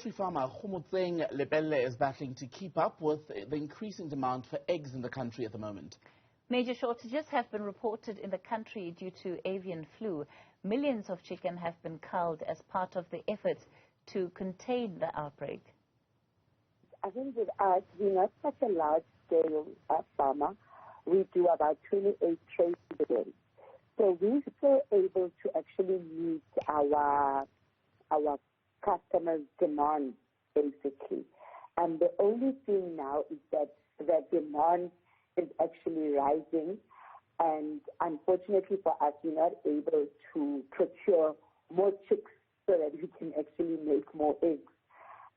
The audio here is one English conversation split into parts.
Poultry farmer Gauteng is battling to keep up with the increasing demand for eggs in the country at the moment. Major shortages have been reported in the country due to avian flu. Millions of chicken have been culled as part of the efforts to contain the outbreak. I think with us, we're not such a large-scale farmer. We do about 28 trays a day. So we're still able to actually meet our customers' demand, basically. And the only thing now is that the demand is actually rising. And unfortunately for us, we're not able to procure more chicks so that we can actually make more eggs.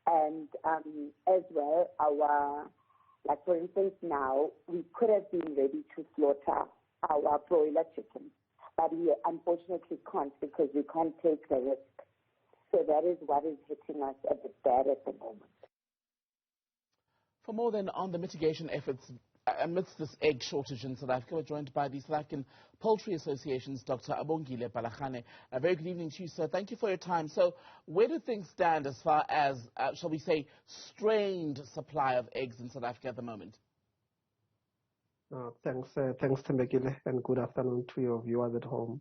And as well, like for instance now, we could have been ready to slaughter our broiler chickens, but we unfortunately can't because we can't take the risk. So that is what is hitting us a bit bad at the moment. For more than on the mitigation efforts amidst this egg shortage in South Africa, we're joined by the South African Poultry Association's Dr. Abongile Balarane. A very good evening to you, sir. Thank you for your time. So where do things stand as far as, shall we say, strained supply of eggs in South Africa at the moment? Thanks, Tembekile, and good afternoon to your viewers at home.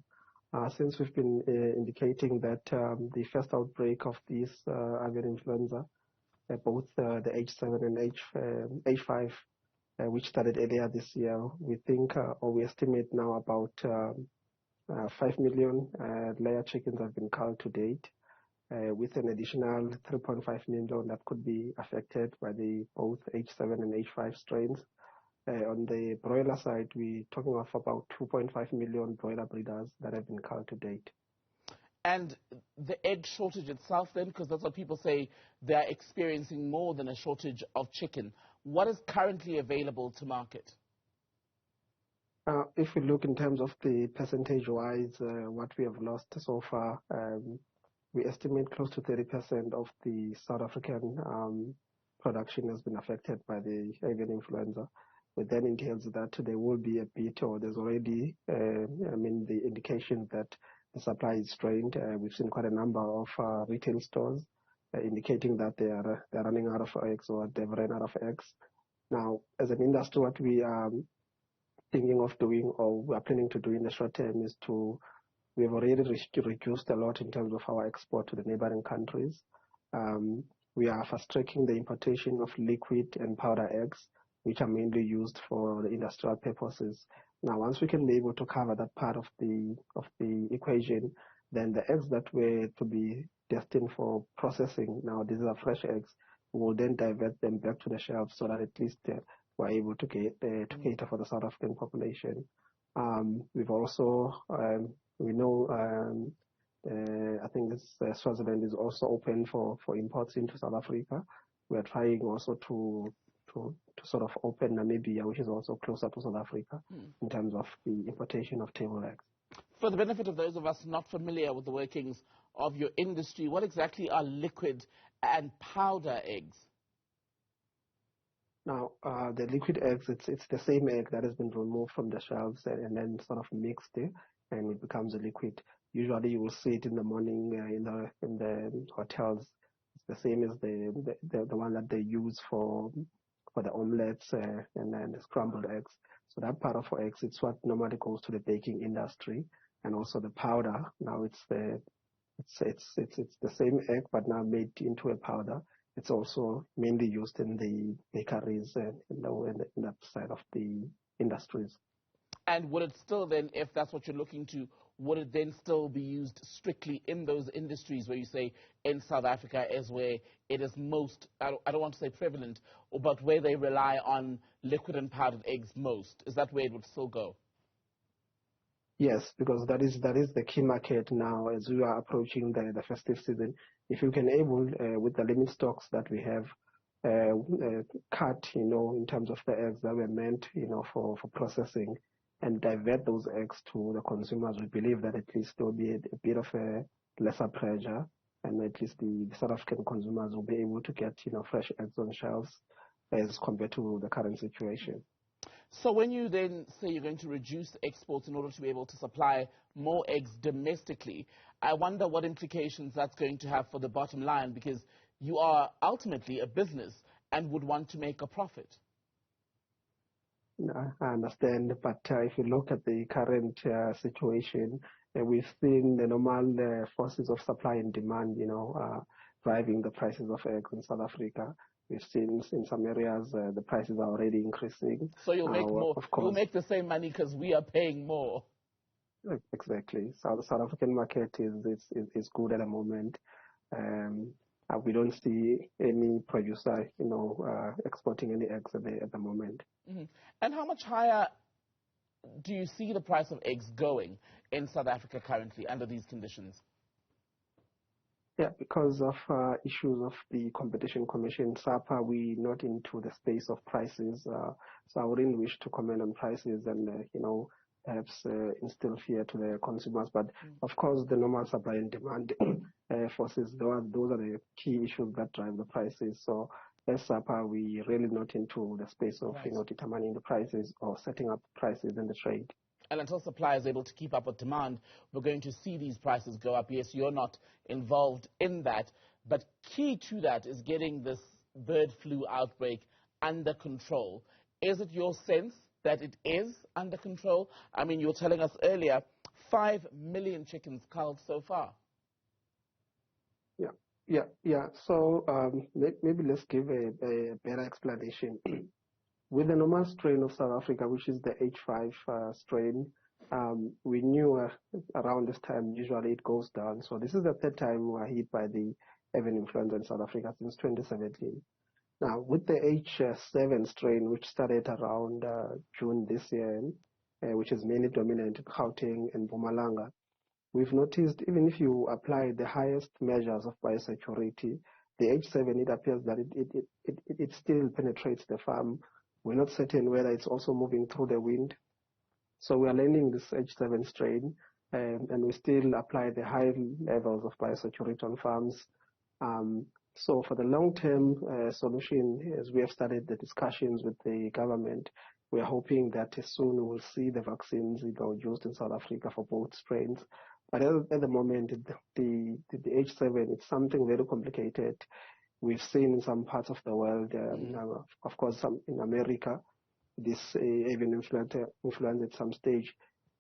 Since we've been indicating that the first outbreak of this avian influenza, both the H7 and H5, which started earlier this year, we think or we estimate now about 5 million layer chickens have been culled to date, with an additional 3.5 million that could be affected by the both H7 and H5 strains. On the broiler side, we're talking of about 2.5 million broiler breeders that have been culled to date. And the egg shortage itself then, because that's what people say, they're experiencing more than a shortage of chicken. What is currently available to market? If we look in terms of the percentage-wise, what we have lost so far, we estimate close to 30% of the South African production has been affected by the avian influenza. But then entails that there will be a bit, or there's already, the indication that the supply is strained. We've seen quite a number of retail stores indicating that they're running out of eggs or they've run out of eggs. Now, as an industry, what we are thinking of doing or we are planning to do in the short term is we have already reduced a lot in terms of our export to the neighboring countries. We are fast-tracking the importation of liquid and powder eggs, which are mainly used for the industrial purposes. Now, once we can be able to cover that part of the equation, then the eggs that were to be destined for processing, now these are fresh eggs, we will then divert them back to the shelves so that at least we're able to cater for the South African population. We've also, we know, I think Swaziland is also open for imports into South Africa. We're trying also to sort of open Namibia, which is also closer to South Africa, in terms of the importation of table eggs. For the benefit of those of us not familiar with the workings of your industry, what exactly are liquid and powder eggs? Now, the liquid eggs, it's the same egg that has been removed from the shelves and then sort of mixed and it becomes a liquid. Usually you will see it in the morning in the hotels. It's the same as the one that they use for the omelets and then the scrambled eggs. So that part of eggs, it's what normally goes to the baking industry, and also the powder. Now it's the same egg, but now made into a powder. It's also mainly used in the bakeries and in that side of the industries. And would it still then, if that's what you're looking to, would it then still be used strictly in those industries where you say in South Africa is where it is most, I don't want to say prevalent, but where they rely on liquid and powdered eggs most? Is that where it would still go? Yes, because that is the key market now as we are approaching the festive season. If you can able, with the limit stocks that we have, cut, in terms of the eggs that were meant, for processing, and divert those eggs to the consumers, we believe that at least there will be a bit of a lesser pressure, and at least the South African consumers will be able to get, fresh eggs on shelves as compared to the current situation. So when you then say you're going to reduce exports in order to be able to supply more eggs domestically, I wonder what implications that's going to have for the bottom line, because you are ultimately a business and would want to make a profit. I understand, but if you look at the current situation, we've seen the normal forces of supply and demand, driving the prices of eggs in South Africa. We've seen in some areas the prices are already increasing. So you'll make more. Of course. You'll make the same money because we are paying more. Exactly. So the South African market is good at the moment. We don't see any producer, exporting any eggs at the moment. Mm-hmm. And how much higher do you see the price of eggs going in South Africa currently under these conditions? Yeah, because of issues of the Competition Commission, SAPA, we're not into the space of prices, so I wouldn't wish to comment on prices and, perhaps instill fear to the consumers. But of course, the normal supply and demand forces, those are the key issues that drive the prices. So as SAPA, we're really not into the space of, determining the prices or setting up prices in the trade. And until supply is able to keep up with demand, we're going to see these prices go up. Yes, you're not involved in that, but key to that is getting this bird flu outbreak under control. Is it your sense that it is under control? I mean, you were telling us earlier, 5 million chickens culled so far. Yeah. So maybe let's give a better explanation. With the normal strain of South Africa, which is the H5 strain, we knew around this time usually it goes down. So this is the third time we are hit by the avian influenza in South Africa since 2017. Now, with the H7 strain, which started around June this year, which is mainly dominant in Gauteng and Mpumalanga, we've noticed even if you apply the highest measures of biosecurity, the H7, it appears that it still penetrates the farm. We're not certain whether it's also moving through the wind. So we are learning this H7 strain, and we still apply the high levels of biosecurity on farms. So for the long-term solution, as we have started the discussions with the government, we are hoping that soon we'll see the vaccines used in South Africa for both strains. But at the moment, the H7, it's something very complicated. We've seen in some parts of the world, of course, some in America, this avian influenza at some stage,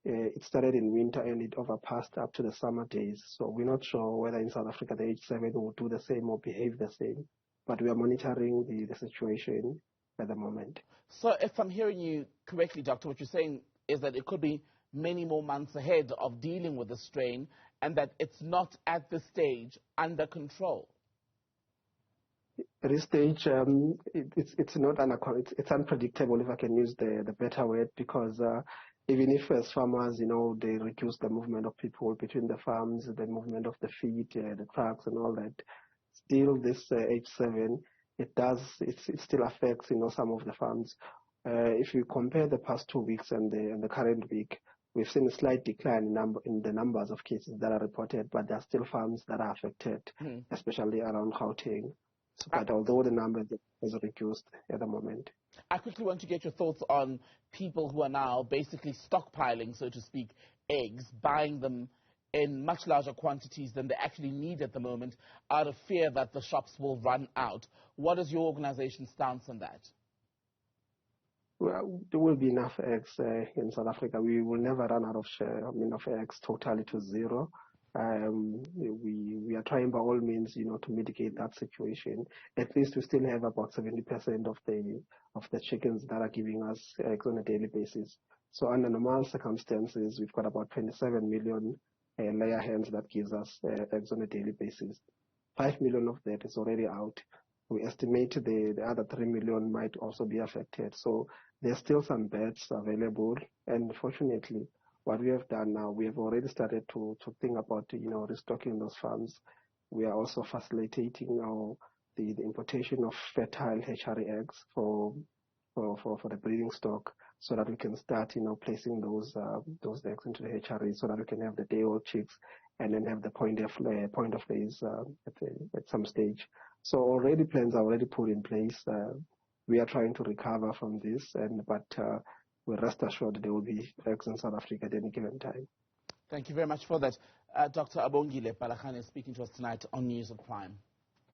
it started in winter and it overpassed up to the summer days. So we're not sure whether in South Africa the H7 will do the same or behave the same. But we are monitoring the situation at the moment. So if I'm hearing you correctly, Doctor, what you're saying is that it could be many more months ahead of dealing with the strain and that it's not at this stage under control. At this stage, it's not it's unpredictable, if I can use the better word, because even if as farmers, they reduce the movement of people between the farms, the movement of the feed, the trucks and all that, still this H7, it still affects, some of the farms. If you compare the past 2 weeks and the current week, we've seen a slight decline in the numbers of cases that are reported, but there are still farms that are affected, especially around Gauteng. But although the number is reduced at the moment. I quickly want to get your thoughts on people who are now basically stockpiling, so to speak, eggs, buying them in much larger quantities than they actually need at the moment out of fear that the shops will run out. What is your organization's stance on that? Well, there will be enough eggs in South Africa. We will never run out of eggs totally to zero. We are trying by all means, to mitigate that situation. At least we still have about 70% of the chickens that are giving us eggs on a daily basis. So under normal circumstances, we've got about 27 million layer hens that gives us eggs on a daily basis. 5 million of that is already out. We estimate the other 3 million might also be affected. So there's still some birds available, and fortunately, what we have done now, we have already started to think about, restocking those farms. We are also facilitating now the importation of fertile hatchery eggs for the breeding stock, so that we can start, placing those eggs into the hatchery, so that we can have the day-old chicks and then have the point of layers at some stage. So already plans are already put in place. We are trying to recover from this, but we'll rest assured there will be eggs in South Africa at any given time. Thank you very much for that. Dr. Abongile Balarane speaking to us tonight on News of Prime.